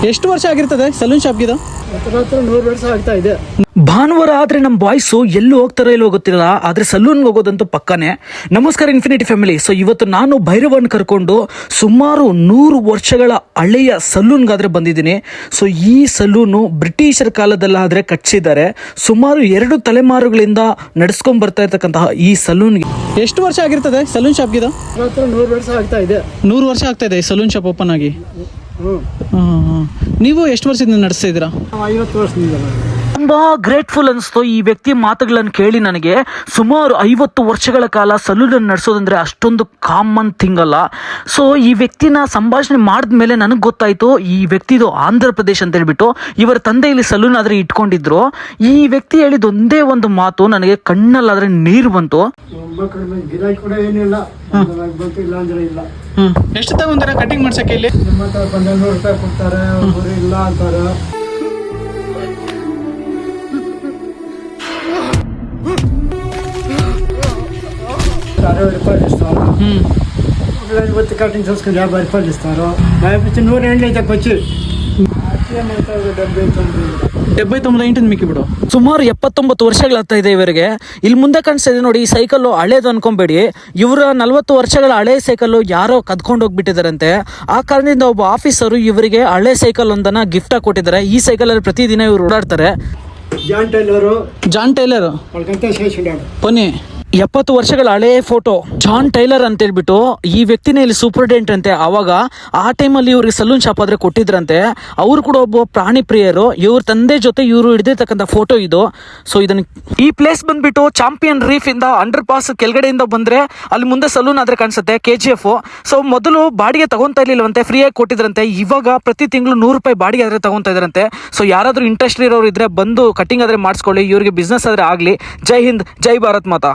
ಎಷ್ಟು ವರ್ಷ ಆಗಿರ್ತದೆ ಸಲೂನ್ ಶಾಪ್ಗಿದು? 100 ವರ್ಷ ಆಗ್ತಾ ಇದೆ. ಭಾನುವಾರ ಆದರೆ ನಮ್ಮ ಬಾಯ್ಸು ಎಲ್ಲೂ ಹೋಗ್ತಾರೋ ಇಲ್ಲೋ ಗೊತ್ತಿಲ್ಲ, ಆದರೆ ಸಲೂನ್ಗೆ ಹೋಗೋದಂತೂ ಪಕ್ಕನೇ. ನಮಸ್ಕಾರ ಇನ್ಫಿನಿಟಿ ಫ್ಯಾಮಿಲಿ. ಸೊ ಇವತ್ತು ನಾನು ಭೈರವನ್ ಕರ್ಕೊಂಡು ಸುಮಾರು 100 ವರ್ಷಗಳ ಹಳೆಯ ಸಲೂನ್ಗಾದರೆ ಬಂದಿದ್ದೀನಿ. ಸೊ ಈ ಸಲೂನು ಬ್ರಿಟಿಷರ ಕಾಲದಲ್ಲಾದರೆ ಕಟ್ಟಿಸಿದ್ದಾರೆ. ಸುಮಾರು 2 ತಲೆಮಾರುಗಳಿಂದ ನಡೆಸ್ಕೊಂಡು ಬರ್ತಾ ಇರ್ತಕ್ಕಂತಹ ಈ ಸಲೂನ್ಗೆ ಎಷ್ಟು ವರ್ಷ ಆಗಿರ್ತದೆ ಸಲೂನ್ ಶಾಪ್ಗಿದು? 100 ವರ್ಷ ಆಗ್ತಾ ಇದೆ. 100 ವರ್ಷ ಆಗ್ತಾ ಇದೆ ಸಲೂನ್ ಶಾಪ್ ಓಪನ್ ಆಗಿ. ನೀವು ಎಷ್ಟು ವರ್ಷದಿಂದ ನಡೆಸ್ತಾ ಇದ್ದೀರಾ? 50 ವರ್ಷದಿಂದ. ತುಂಬ ಗ್ರೇಟ್ಫುಲ್ ಅನಿಸ್ತು ಈ ವ್ಯಕ್ತಿ ಮಾತುಗಳನ್ನು ಕೇಳಿ. ನನಗೆ ಸುಮಾರು 50 ವರ್ಷಗಳ ಕಾಲ ಸಲೂನನ್ನು ನಡೆಸೋದಂದರೆ ಅಷ್ಟೊಂದು ಕಾಮನ್ ಥಿಂಗ್ ಅಲ್ಲ. ಸೊ ಈ ವ್ಯಕ್ತಿನ ಸಂಭಾಷಣೆ ಮಾಡಿದ್ಮೇಲೆ ನನಗೆ ಗೊತ್ತಾಯಿತು ಈ ವ್ಯಕ್ತಿದು ಆಂಧ್ರ ಪ್ರದೇಶ್ ಅಂತ ಹೇಳ್ಬಿಟ್ಟು. ಇವರ ತಂದೆ ಇಲ್ಲಿ ಸಲೂನ್ ಆದರೆ ಇಟ್ಕೊಂಡಿದ್ರು. ಈ ವ್ಯಕ್ತಿ ಹೇಳಿದ ಒಂದೇ ಒಂದು ಮಾತು ನನಗೆ ಕಣ್ಣಲ್ಲಾದರೆ ನೀರು ಬಂತು. ಕೂಡ ಏನಿಲ್ಲ, ಇಲ್ಲ ಅಂದ್ರೆ ಇಲ್ಲ. ಎಷ್ಟು ತಗೊಂತೀರಾ ಕಟಿಂಗ್ ಮಾಡ್ಸಕ್ಕೆ ಇಲ್ಲಿ? ನಿಮ್ಮ ಹತ್ರ 100 ರೂಪಾಯಿ ಕೊಡ್ತಾರೆ, ಒಬ್ಬರು ಇಲ್ಲ ಅಂತಾರೆ. ₹60 కటింగ్ చేసుకుని ₹50 ఇస్తారు. 100 అయితే వచ్చి 79 ಇಂಟಿಂದ ಮಿಕ್ಕಿ ಬಿಡು. ಸುಮಾರು 79 ವರ್ಷಗಳಾಗ್ತಾ ಇದೆ ಇವರಿಗೆ. ಇಲ್ಲಿ ಮುಂದೆ ಕಾಣಿಸ್ತಾ ಇದೆ ನೋಡಿ, ಈ ಸೈಕಲ್ಲು ಹಳೇದು ಅನ್ಕೊಂಬೇಡಿ. ಇವರ 40 ವರ್ಷಗಳ ಹಳೆ ಸೈಕಲ್ಲು ಯಾರೋ ಕದ್ಕೊಂಡು ಹೋಗ್ಬಿಟ್ಟಿದಾರಂತೆ. ಆ ಕಾರಣದಿಂದ ಒಬ್ಬ ಆಫೀಸರು ಇವರಿಗೆ ಹಳೆ ಸೈಕಲ್ ಒಂದನ್ನ ಗಿಫ್ಟ್ ಆಗಿ ಕೊಟ್ಟಿದ್ದಾರೆ. ಈ ಸೈಕಲಲ್ಲಿ ಪ್ರತಿದಿನ ಇವರು ಓಡಾಡ್ತಾರೆ. ಜಾನ್ ಟೈಲರ್ ಪೊನ್ನಿ 70 ವರ್ಷಗಳ ಹಳೆ ಫೋಟೋ. ಜಾನ್ ಟೈಲರ್ ಅಂತ ಹೇಳ್ಬಿಟ್ಟು ಈ ವ್ಯಕ್ತಿನೇ ಇಲ್ಲಿ ಸೂಪರ್ಡೆಂಟ್ ಅಂತೆ. ಆವಾಗ ಆ ಟೈಮಲ್ಲಿ ಇವ್ರಿಗೆ ಸಲೂನ್ ಶಾಪ್ ಆದ್ರೆ ಕೊಟ್ಟಿದ್ರಂತೆ. ಅವರು ಕೂಡ ಒಬ್ಬ ಪ್ರಾಣಿ ಪ್ರಿಯರು. ಇವ್ರ ತಂದೆ ಜೊತೆ ಇವರು ಹಿಡಿದಿರ್ತಕ್ಕಂಥ ಫೋಟೋ ಇದು. ಸೊ ಇದನ್ನ ಈ ಪ್ಲೇಸ್ ಬಂದ್ಬಿಟ್ಟು ಚಾಂಪಿಯನ್ ರೀಫ್ ಇಂದ ಅಂಡರ್ ಪಾಸ್ ಕೆಳಗಡೆಯಿಂದ ಬಂದ್ರೆ ಅಲ್ಲಿ ಮುಂದೆ ಸಲೂನ್ ಆದ್ರೆ ಕಾಣಿಸುತ್ತೆ, KGF. ಸೊ ಮೊದಲು ಬಾಡಿಗೆ ತಗೊಂತಾ ಇರ್ಲಿಲ್ಲವಂತೆ, ಫ್ರೀಯಾಗಿ ಕೊಟ್ಟಿದ್ರಂತೆ. ಇವಾಗ ಪ್ರತಿ ತಿಂಗಳು ₹100 ಬಾಡಿಗೆ ಆದ್ರೆ ತಗೊಂತಾ ಇದ್ರಂತೆ. ಸೊ ಯಾರಾದ್ರೂ ಇಂಟ್ರೆಸ್ಟ್ ಇರೋರು ಇದ್ರೆ ಬಂದು ಕಟಿಂಗ್ ಆದ್ರೆ ಮಾಡಿಸ್ಕೊಳ್ಳಿ, ಇವ್ರಿಗೆ ಬಿಸ್ನೆಸ್ ಆದ್ರೆ ಆಗ್ಲಿ. ಜೈ ಹಿಂದ್, ಜೈ ಭಾರತ್ ಮಾತಾ.